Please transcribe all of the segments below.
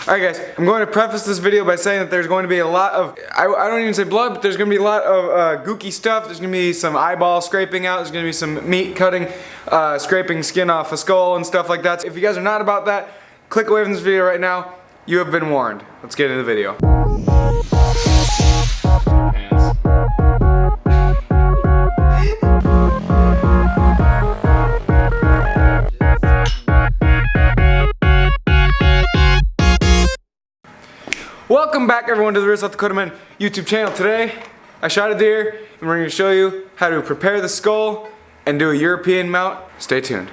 Alright guys, I'm going to preface this video by saying that there's going to be a lot of, I don't even say blood, but there's going to be a lot of gooky stuff. There's going to be some eyeball scraping out, there's going to be some meat cutting, scraping skin off a skull and stuff like that. So if you guys are not about that, click away from this video right now. You have been warned. Let's get into the video. Welcome back everyone to the Real South Dakota Men YouTube channel. Today I shot a deer and we're going to show you how to prepare the skull and do a European mount. Stay tuned.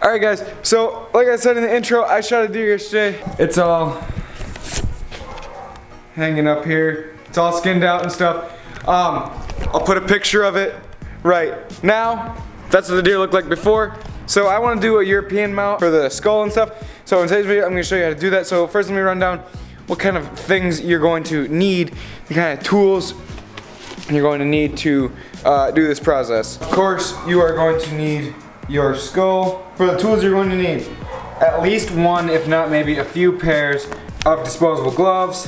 Alright guys, so like I said in the intro, I shot a deer yesterday. It's all hanging up here. It's all skinned out and stuff. I'll put a picture of it right now. That's what the deer looked like before. So I want to do a European mount for the skull and stuff. So in today's video I'm going to show you how to do that. So first let me run down what kind of things you're going to need, the kind of tools you're going to need to do this process. Of course, you are going to need your skull. For the tools, you're going to need at least one, if not maybe a few pairs of disposable gloves,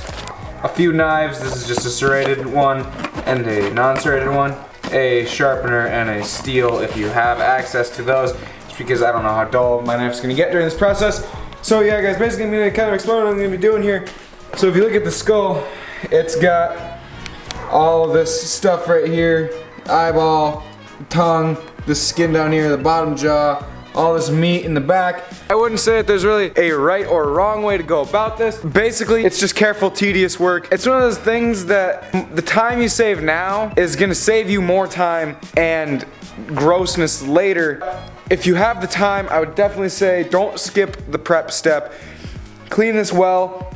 a few knives. This is just a serrated one and a non-serrated one, a sharpener, and a steel if you have access to those. Just because I don't know how dull my knife's going to get during this process. So yeah guys, basically I'm going to kind of explain what I'm going to be doing here. So if you look at the skull, it's got all of this stuff right here, eyeball, tongue, the skin down here, the bottom jaw, all this meat in the back. I wouldn't say that there's really a right or wrong way to go about this. Basically, it's just careful, tedious work. It's one of those things that the time you save now is going to save you more time and grossness later. If you have the time, I would definitely say don't skip the prep step. Clean this well.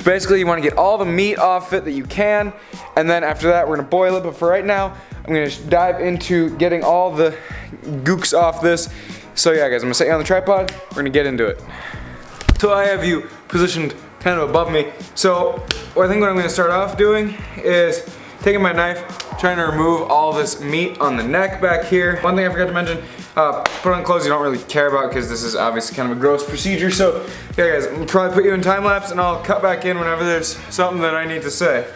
Basically, you want to get all the meat off it that you can, and then after that, we're going to boil it. But for right now, I'm going to dive into getting all the gooks off this. So yeah, guys, I'm going to set you on the tripod. We're going to get into it. So I have you positioned kind of above me. So I think what I'm going to start off doing is taking my knife, trying to remove all this meat on the neck back here. One thing I forgot to mention, put on clothes you don't really care about because this is obviously kind of a gross procedure. So yeah guys, I'll probably put you in time lapse and I'll cut back in whenever there's something that I need to say.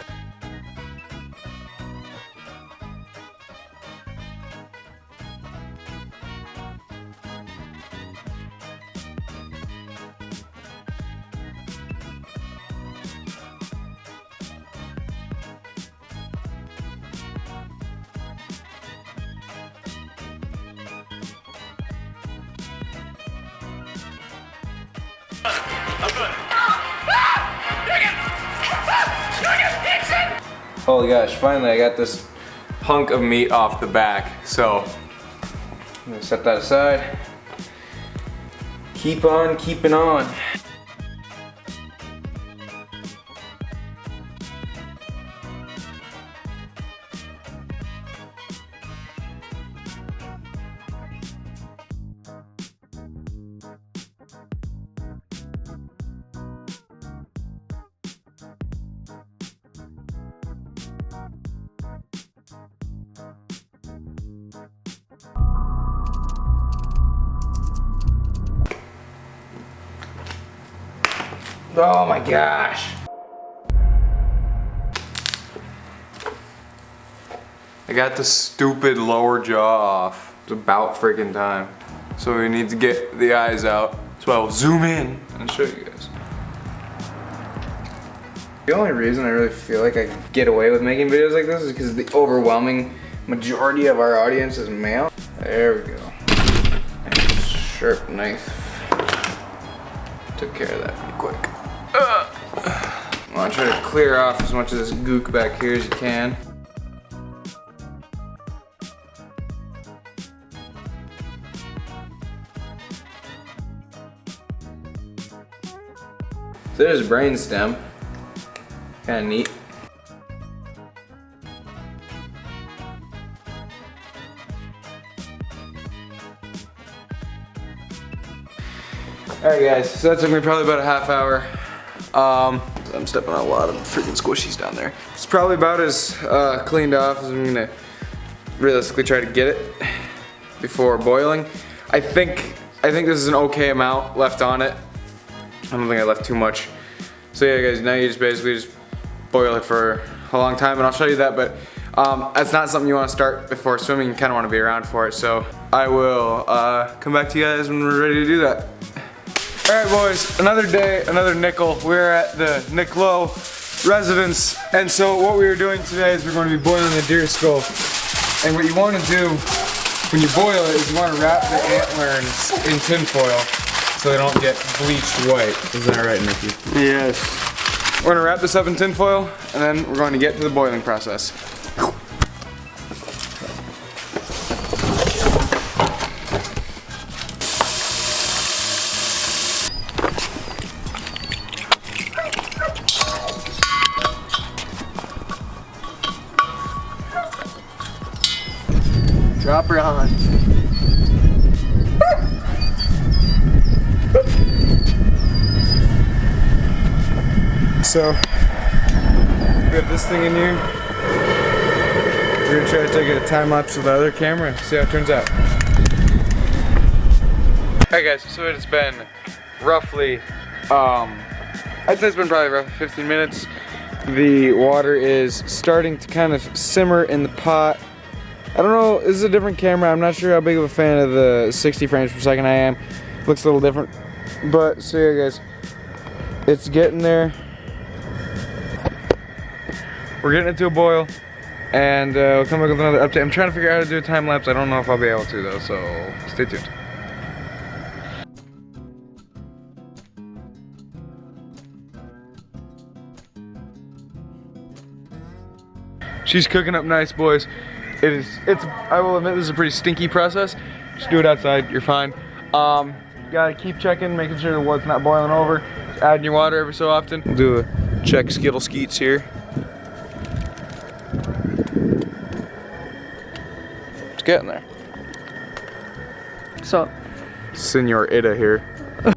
Holy gosh, finally I got this hunk of meat off the back. So I'm gonna set that aside. Keep on keeping on. Oh my gosh. I got the stupid lower jaw off. It's about freaking time. So we need to get the eyes out. So I'll zoom in and show you guys. The only reason I really feel like I can get away with making videos like this is because the overwhelming majority of our audience is male. There we go. And sharp knife. Took care of that pretty quick. I want to try to clear off as much of this gook back here as you can. So there's a brain stem. Kind of neat. Alright guys, so that took me probably about a half hour. I'm stepping on a lot of freaking squishies down there. It's probably about as cleaned off as I'm gonna realistically try to get it before boiling. I think this is an okay amount left on it. I don't think I left too much. So yeah guys, now you just basically just boil it for a long time, and I'll show you that, but that's not something you want to start before swimming. You kind of want to be around for it, so I will come back to you guys when we're ready to do that. Alright boys, another day, another nickel. We're at the Nick Lowe residence, and so what we are doing today is we're going to be boiling the deer skull. And what you want to do when you boil it is you want to wrap the antlers in tin foil so they don't get bleached white. Is that right, Nikki? Yes. We're going to wrap this up in tin foil, and then we're going to get to the boiling process. Drop her on. So, we have this thing in here. We're gonna try to take a time lapse with the other camera, see how it turns out. Alright guys, so it's been roughly, I'd say it's been probably roughly 15 minutes. The water is starting to kind of simmer in the pot. I don't know, this is a different camera. I'm not sure how big of a fan of the 60 frames per second I am. Looks a little different. But, so yeah guys, it's getting there. We're getting it to a boil, and we'll come back with another update. I'm trying to figure out how to do a time lapse. I don't know if I'll be able to though, so stay tuned. She's cooking up nice, boys. I will admit this is a pretty stinky process. Just do it outside, you're fine. Gotta keep checking, making sure the water's not boiling over. Just adding your water every so often. We'll do a check skittle skeets here. It's getting there. So, Senor Ida here.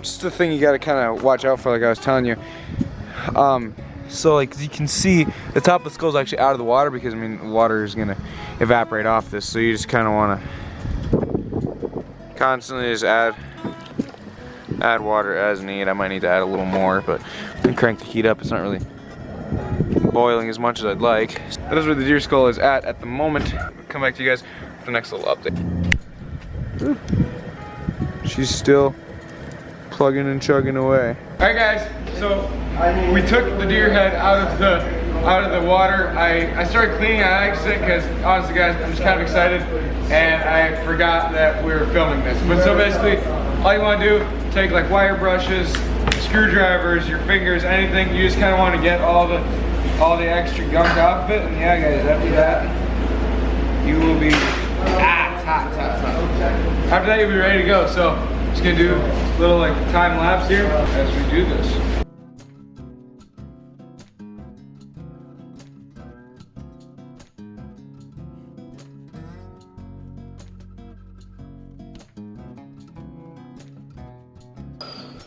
Just the thing you gotta kind of watch out for, like I was telling you. So like you can see, the top of the skull is actually out of the water because I mean water is gonna evaporate off this. So you just kind of want to constantly just add water as needed. I might need to add a little more, but I can crank the heat up. It's not really boiling as much as I'd like. That is where the deer skull is at the moment. I'll come back to you guys with the next little update. Woo. She's still plugging and chugging away. Alright guys, so we took the deer head out of the water. I started cleaning on accident because honestly guys, I'm just kind of excited and I forgot that we were filming this. But so basically, all you want to do, take like wire brushes, screwdrivers, your fingers, anything. You just kind of want to get all the extra gunk off of it. And yeah guys, after that, you will be it's hot. After that, you'll be ready to go. So just gonna do a little like time lapse here as we do this.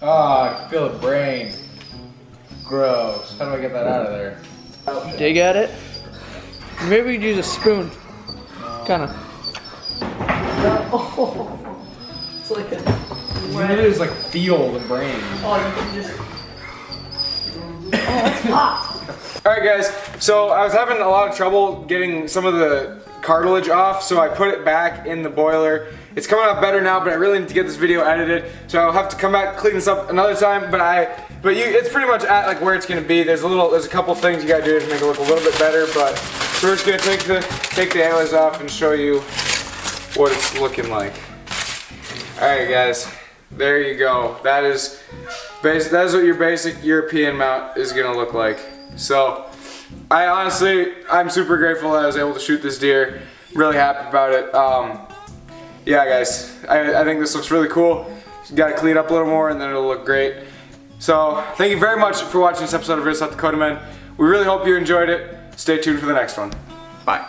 I can feel the brain. Gross. How do I get that out of there? dig at it. Maybe we could use a spoon. Kinda. Oh, it's like a... You need to just like feel the brain. Oh, you can just... Oh, it's hot. Alright guys, so I was having a lot of trouble getting some of the cartilage off, so I put it back in the boiler. It's coming out better now, but I really need to get this video edited, so I'll have to come back, clean this up another time, it's pretty much at like where it's gonna be. There's a couple things you gotta do to make it look a little bit better, but so we're just gonna take the antlers off and show you what it's looking like. Alright guys, there you go. That is what your basic European mount is gonna look like. So, I'm super grateful that I was able to shoot this deer. Really happy about it. Yeah guys, I think this looks really cool. You gotta clean it up a little more and then it'll look great. So, thank you very much for watching this episode of South Dakota Men. We really hope you enjoyed it. Stay tuned for the next one. Bye.